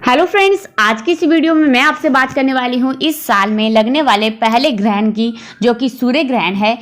Hello friends, आज की इस वीडियो में मैं आपसे बात करने वाली हूँ इस साल में लगने वाले पहले ग्रहण की, जो कि सूर्य ग्रहण है।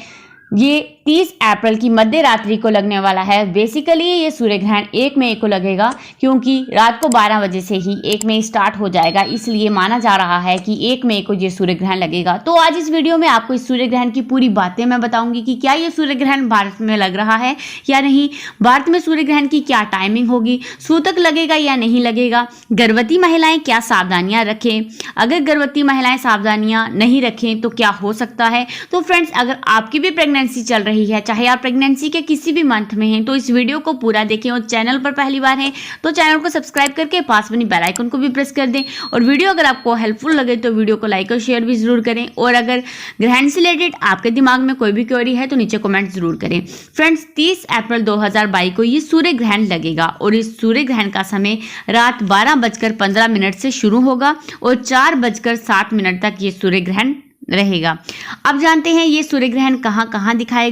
ये 30 अप्रैल की मध्य रात्रि को लगने वाला है। बेसिकली ये सूर्य ग्रहण 1 मई को लगेगा, क्योंकि रात को 12 बजे से ही 1 मई स्टार्ट हो जाएगा, इसलिए माना जा रहा है कि 1 मई को ये सूर्य ग्रहण लगेगा। तो आज इस वीडियो में आपको इस सूर्य ग्रहण की पूरी बातें मैं बताऊंगी कि क्या ये सूर्य ग्रहण भारत में लग रहा है या नहीं, भारत में सूर्य ग्रहण की क्या टाइमिंग होगी, सूतक लगेगा या नहीं लगेगा, गर्भवती महिलाएं क्या सावधानियां रखें, अगर गर्भवती महिलाएं सावधानियां नहीं रखें तो क्या हो सकता है। तो फ्रेंड्स, अगर आपकी भी प्रेगनेंसी चल रही है, चाहे आप प्रेगनेंसी के किसी भी मंथ में हैं, तो इस वीडियो को पूरा देखें। और चैनल पर पहली बार हैं तो चैनल को सब्सक्राइब करके पास बनी बेल आइकन को भी प्रेस कर दें। और वीडियो अगर आपको हेल्पफुल लगे तो वीडियो को लाइक और शेयर भी जरूर करें। और अगर ग्रहण से रिलेटेड आपके दिमाग में कोई भी क्वेरी है तो नीचे कमेंट जरूर करें। फ्रेंड्स, 30 अप्रैल 2022 को ये सूर्य ग्रहण लगेगा और इस सूर्य ग्रहण का समय रात 12:15 से शुरू होगा और 4:07 तक ये सूर्य ग्रहण रहेगा। अब जानते हैं ये सूर्य ग्रहण कहाँ कहाँ दिखाई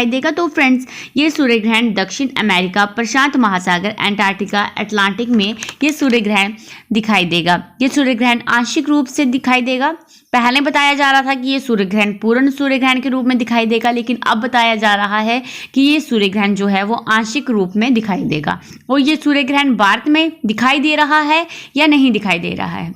देगा। तो फ्रेंड्स, ये सूर्य ग्रहण दक्षिण अमेरिका, प्रशांत महासागर, अंटार्कटिका, अटलांटिक में ये सूर्य ग्रहण दिखाई देगा। ये सूर्य ग्रहण आंशिक रूप से दिखाई देगा। पहले बताया जा रहा था कि ये सूर्य ग्रहण पूर्ण सूर्य ग्रहण के रूप में दिखाई देगा, लेकिन अब बताया जा रहा है कि ये सूर्य ग्रहण जो है वो आंशिक रूप में दिखाई देगा। और ये सूर्य ग्रहण भारत में दिखाई दे रहा है या नहीं दिखाई दे रहा है,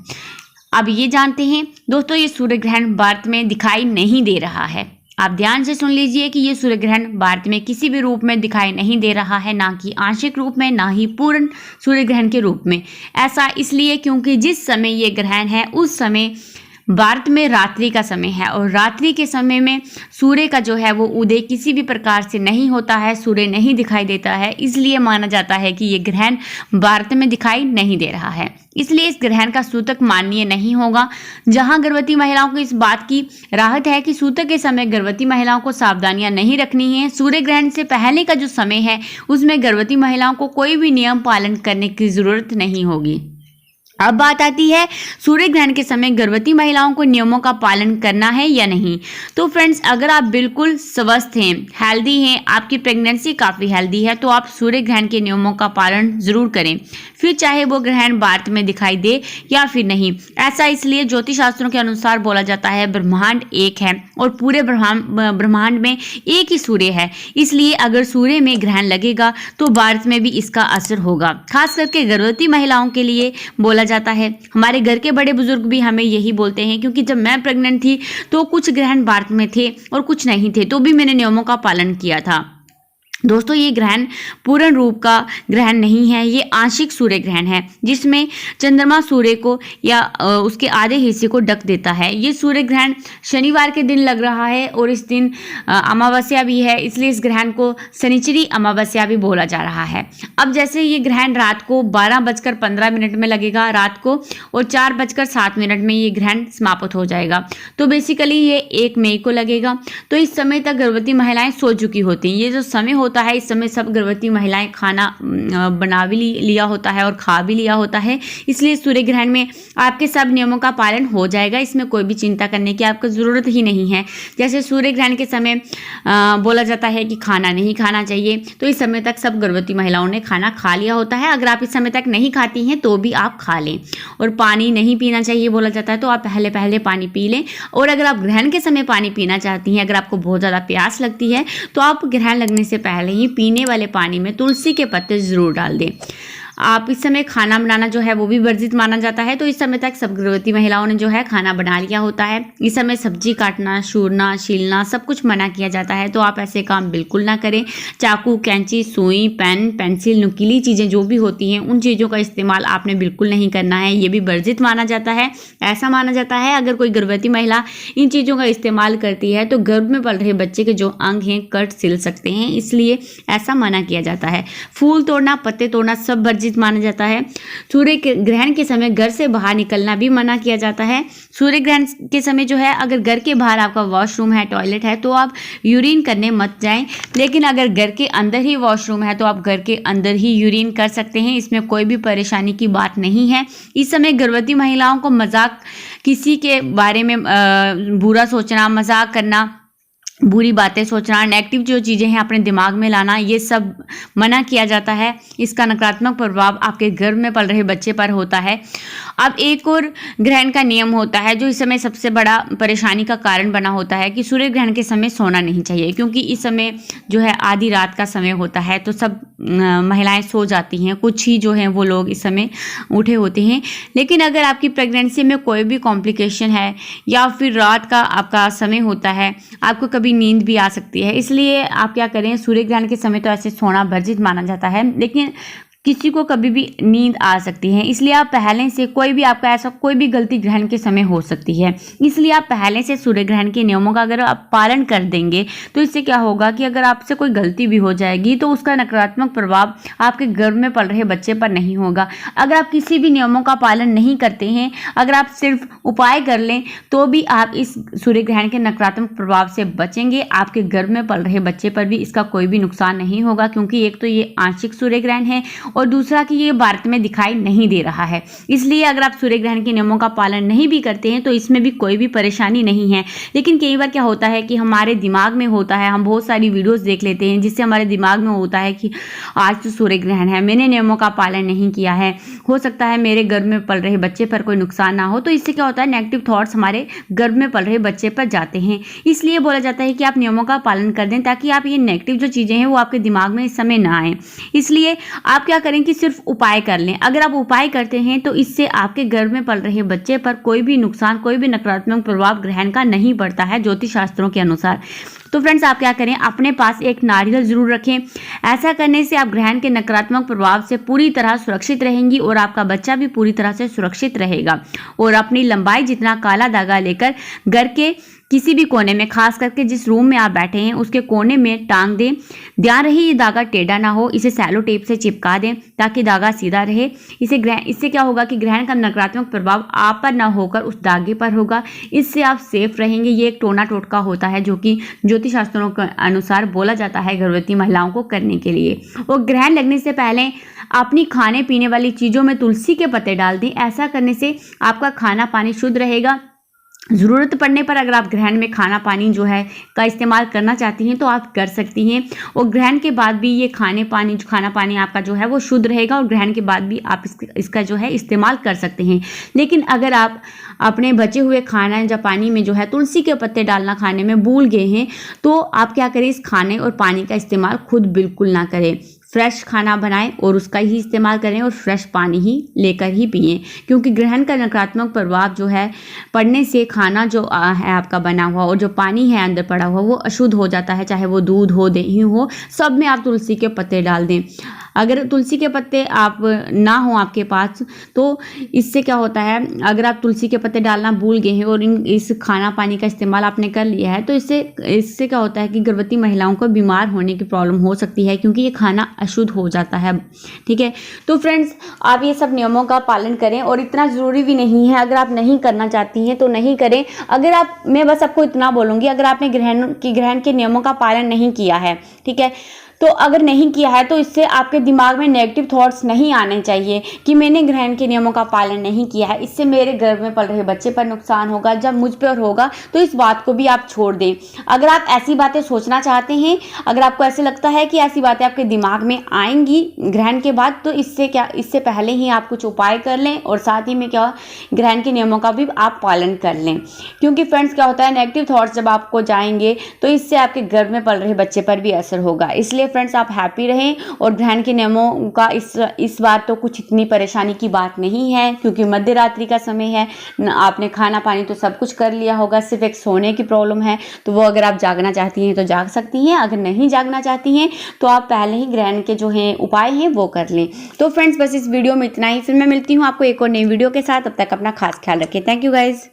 अब ये जानते हैं। दोस्तों, ये सूर्य ग्रहण भारत में दिखाई नहीं दे रहा है। आप ध्यान से सुन लीजिए कि ये सूर्य ग्रहण भारत में किसी भी रूप में दिखाई नहीं दे रहा है, ना कि आंशिक रूप में, ना ही पूर्ण सूर्य ग्रहण के रूप में। ऐसा इसलिए क्योंकि जिस समय ये ग्रहण है उस समय भारत में रात्रि का समय है और रात्रि के समय में सूर्य का जो है वो उदय किसी भी प्रकार से नहीं होता है, सूर्य नहीं दिखाई देता है। इसलिए माना जाता है कि ये ग्रहण भारत में दिखाई नहीं दे रहा है। इसलिए इस ग्रहण का सूतक मान्य नहीं होगा। जहां गर्भवती महिलाओं को इस बात की राहत है कि सूतक के समय गर्भवती महिलाओं को सावधानियां नहीं रखनी है। सूर्य ग्रहण से पहले का जो समय है उसमें गर्भवती महिलाओं को कोई भी नियम पालन करने की जरूरत नहीं होगी। अब बात आती है सूर्य ग्रहण के समय गर्भवती महिलाओं को नियमों का पालन करना है या नहीं। तो फ्रेंड्स, अगर आप बिल्कुल स्वस्थ हैं, हेल्दी हैं, आपकी प्रेगनेंसी काफ़ी हेल्दी है, तो आप सूर्य ग्रहण के नियमों का पालन जरूर करें, फिर चाहे वो ग्रहण भारत में दिखाई दे या फिर नहीं। ऐसा इसलिए ज्योतिष शास्त्रों के अनुसार बोला जाता है ब्रह्मांड एक है और पूरे ब्रह्मांड में एक ही सूर्य है। इसलिए अगर सूर्य में ग्रहण लगेगा तो भारत में भी इसका असर होगा। खास करके गर्भवती महिलाओं के लिए बोला जाता है। हमारे घर के बड़े बुजुर्ग भी हमें यही बोलते हैं, क्योंकि जब मैं प्रेग्नेंट थी तो कुछ ग्रहण भारत में थे और कुछ नहीं थे, तो भी मैंने नियमों का पालन किया था। दोस्तों, ये ग्रहण पूर्ण रूप का ग्रहण नहीं है, ये आंशिक सूर्य ग्रहण है जिसमें चंद्रमा सूर्य को या उसके आधे हिस्से को ढक देता है। ये सूर्य ग्रहण शनिवार के दिन लग रहा है और इस दिन अमावस्या भी है, इसलिए इस ग्रहण को शनिचरी अमावस्या भी बोला जा रहा है। अब जैसे ये ग्रहण रात को 12:15 में लगेगा रात को और 4:07 में ये ग्रहण समाप्त हो जाएगा। तो बेसिकली ये 1 मई को लगेगा। तो इस समय तक गर्भवती महिलाएं सो चुकी होती हैं। ये जो समय होता है इस समय सब गर्भवती महिलाएं खाना बना भी लिया होता है और खा भी लिया होता है। इसलिए सूर्य ग्रहण में आपके सब नियमों का पालन हो जाएगा, इसमें कोई भी चिंता करने की आपको ज़रूरत ही नहीं है। जैसे सूर्य ग्रहण के समय बोला जाता है कि खाना नहीं खाना चाहिए, तो इस समय तक सब गर्भवती महिलाओं ने खाना खा लिया होता है। अगर आप इस समय तक नहीं खाती हैं तो भी आप खा लें। और पानी नहीं पीना चाहिए बोला जाता है, तो आप पहले पानी पी लें। और अगर आप ग्रहण के समय पानी पीना चाहती हैं, अगर आपको बहुत ज़्यादा प्यास लगती है, तो आप ग्रहण लगने से पहले ही पीने वाले पानी में तुलसी के पत्ते जरूर डाल दें। आप इस समय खाना बनाना जो है वो भी वर्जित माना जाता है, तो इस समय तक सब गर्भवती महिलाओं ने जो है खाना बना लिया होता है। इस समय सब्जी काटना, छूरना, छीलना सब कुछ मना किया जाता है, तो आप ऐसे काम बिल्कुल ना करें। चाकू, कैंची, सुई, पेन, पेंसिल, नुकीली चीज़ें जो भी होती हैं उन चीज़ों का इस्तेमाल आपने बिल्कुल नहीं करना है, ये भी वर्जित माना जाता है। ऐसा माना जाता है अगर कोई गर्भवती महिला इन चीज़ों का इस्तेमाल करती है तो गर्भ में पल रहे बच्चे के जो अंग हैं कट सिल सकते हैं, इसलिए ऐसा मना किया जाता है। फूल तोड़ना, पत्ते तोड़ना सब वर्जित माना जाता है। सूर्य के ग्रहण के समय घर से बाहर निकलना भी मना किया जाता है। सूर्य ग्रहण के समय जो है अगर घर के बाहर आपका वॉशरूम है, टॉयलेट है, तो आप यूरिन करने मत जाएं। लेकिन अगर घर के अंदर ही वॉशरूम है तो आप घर के अंदर ही यूरिन कर सकते हैं, इसमें कोई भी परेशानी की बात नहीं है। इस समय गर्भवती महिलाओं को मजाक, किसी के बारे में बुरा सोचना, मजाक करना बुरी बातें सोचना, नेगेटिव जो चीज़ें हैं अपने दिमाग में लाना, ये सब मना किया जाता है। इसका नकारात्मक प्रभाव आपके गर्भ में पल रहे बच्चे पर होता है। अब एक और ग्रहण का नियम होता है जो इस समय सबसे बड़ा परेशानी का कारण बना होता है कि सूर्य ग्रहण के समय सोना नहीं चाहिए, क्योंकि इस समय जो है आधी रात का समय होता है, तो सब महिलाएं सो जाती हैं, कुछ ही जो हैं वो लोग इस समय उठे होते हैं। लेकिन अगर आपकी प्रेगनेंसी में कोई भी कॉम्प्लिकेशन है या फिर रात का आपका समय होता है, आपको कभी नींद भी आ सकती है, इसलिए आप क्या करें, सूर्य ग्रहण के समय तो ऐसे सोना वर्जित माना जाता है, लेकिन किसी को कभी भी नींद आ सकती है, इसलिए आप पहले से कोई भी आपका ऐसा कोई भी गलती ग्रहण के समय हो सकती है, इसलिए आप पहले से सूर्य ग्रहण के नियमों का अगर आप पालन कर देंगे तो इससे क्या होगा कि अगर आपसे कोई गलती भी हो जाएगी तो उसका नकारात्मक प्रभाव आपके गर्भ में पल रहे बच्चे पर नहीं होगा। अगर आप किसी भी नियमों का पालन नहीं करते हैं, अगर आप सिर्फ उपाय कर लें तो भी आप इस सूर्य ग्रहण के नकारात्मक प्रभाव से बचेंगे। आपके गर्भ में पल रहे बच्चे पर भी इसका कोई भी नुकसान नहीं होगा, क्योंकि एक तो ये आंशिक सूर्य ग्रहण है और दूसरा कि ये भारत में दिखाई नहीं दे रहा है। इसलिए अगर आप सूर्य ग्रहण के नियमों का पालन नहीं भी करते हैं तो इसमें भी कोई भी परेशानी नहीं है। लेकिन कई बार क्या होता है कि हमारे दिमाग में होता है, हम बहुत सारी वीडियोस देख लेते हैं जिससे हमारे दिमाग में होता है कि आज तो सूर्य ग्रहण है, मैंने नियमों का पालन नहीं किया है, हो सकता है मेरे गर्भ में पल रहे बच्चे पर कोई नुकसान ना हो। तो इससे क्या होता है, नेगेटिव थॉट्स हमारे गर्भ में पल रहे बच्चे पर जाते हैं। इसलिए बोला जाता है कि आप नियमों का पालन कर दें ताकि आप ये नेगेटिव जो चीज़ें हैं वो आपके दिमाग में इस समय ना आए। इसलिए आप क्या करें कि सिर्फ उपाय कर लें। अगर आप उपाय करते हैं तो इससे आपके गर्भ में पल रहे बच्चे पर कोई भी नुकसान, कोई भी नकारात्मक प्रभाव ग्रहण का नहीं पड़ता है ज्योतिष शास्त्रों के अनुसार। तो फ्रेंड्स, आप क्या करें, अपने पास एक नारियल जरूर रखें। ऐसा करने से आप ग्रहण के नकारात्मक प्रभाव से पूरी तरह सुरक्षित रहेंगी और आपका बच्चा भी पूरी तरह से सुरक्षित रहेगा। और अपनी लंबाई जितना काला धागा लेकर घर के किसी भी कोने में, खास करके जिस रूम में आप बैठे हैं उसके कोने में टांग दें। ध्यान रहे ये धागा टेढ़ा ना हो, इसे सैलो टेप से चिपका दें ताकि धागा सीधा रहे। इससे क्या होगा कि ग्रहण का नकारात्मक प्रभाव आप पर ना होकर उस धागे पर होगा। इससे आप सेफ रहेंगे। ये एक टोना टोटका होता है जो कि ज्योतिष शास्त्रों के अनुसार बोला जाता है गर्भवती महिलाओं को करने के लिए। और ग्रहण लगने से पहले अपनी खाने पीने वाली चीज़ों में तुलसी के पत्ते डाल दें। ऐसा करने से आपका खाना पानी शुद्ध रहेगा। ज़रूरत पड़ने पर अगर आप ग्रहण में खाना पानी जो है का इस्तेमाल करना चाहती हैं तो आप कर सकती हैं। और ग्रहण के बाद भी ये खाना पानी आपका जो है वो शुद्ध रहेगा और ग्रहण के बाद भी आप इसका जो है इस्तेमाल कर सकते हैं। लेकिन अगर आप अपने बचे हुए खाना या पानी में जो है तुलसी के पत्ते डालना खाने में भूल गए हैं तो आप क्या करें, इस खाने और पानी का इस्तेमाल खुद बिल्कुल ना करें। फ्रेश खाना बनाएं और उसका ही इस्तेमाल करें और फ्रेश पानी ही लेकर ही पिएं, क्योंकि ग्रहण का नकारात्मक प्रभाव जो है पड़ने से खाना जो है आपका बना हुआ और जो पानी है अंदर पड़ा हुआ वो अशुद्ध हो जाता है, चाहे वो दूध हो, दही हो, सब में आप तुलसी के पत्ते डाल दें। अगर तुलसी के पत्ते आप ना हो आपके पास तो इससे क्या होता है, अगर आप तुलसी के पत्ते डालना भूल गए हैं और इस खाना पानी का इस्तेमाल आपने कर लिया है तो इससे क्या होता है कि गर्भवती महिलाओं को बीमार होने की प्रॉब्लम हो सकती है, क्योंकि ये खाना अशुद्ध हो जाता है। ठीक है, तो फ्रेंड्स, आप ये सब नियमों का पालन करें और इतना ज़रूरी भी नहीं है। अगर आप नहीं करना चाहती हैं तो नहीं करें। मैं बस आपको इतना बोलूँगी, अगर आपने ग्रहण के नियमों का पालन नहीं किया है, ठीक है, तो अगर नहीं किया है तो इससे आपके दिमाग में नेगेटिव थॉट्स नहीं आने चाहिए कि मैंने ग्रहण के नियमों का पालन नहीं किया है, इससे मेरे गर्भ में पल रहे बच्चे पर नुकसान होगा। जब मुझ पर होगा तो इस बात को भी आप छोड़ दें। अगर आप ऐसी बातें सोचना चाहते हैं, अगर आपको ऐसे लगता है कि ऐसी बातें आपके दिमाग में आएंगी ग्रहण के बाद, तो इससे पहले ही आप कुछ उपाय कर लें और साथ ही में ग्रहण के नियमों का भी आप पालन कर लें। क्योंकि फ्रेंड्स, क्या होता है, नेगेटिव थॉट्स जब आपको जाएंगे तो इससे आपके गर्भ में पल रहे बच्चे पर भी असर होगा। इसलिए फ्रेंड्स, आप हैप्पी रहें और ग्रहण के नियमों का इस बार तो कुछ इतनी परेशानी की बात नहीं है, क्योंकि मध्य रात्रि का समय है। आपने खाना पानी तो सब कुछ कर लिया होगा, सिर्फ एक सोने की प्रॉब्लम है, तो वो अगर आप जागना चाहती हैं तो जाग सकती हैं। अगर नहीं जागना चाहती हैं तो आप पहले ही ग्रहण के जो हैं उपाय हैं वो कर लें। तो फ्रेंड्स, बस इस वीडियो में इतना ही। फिर मैं मिलती हूँ आपको एक और नई वीडियो के साथ। तब तक अपना खास ख्याल रखें। Thank you guys.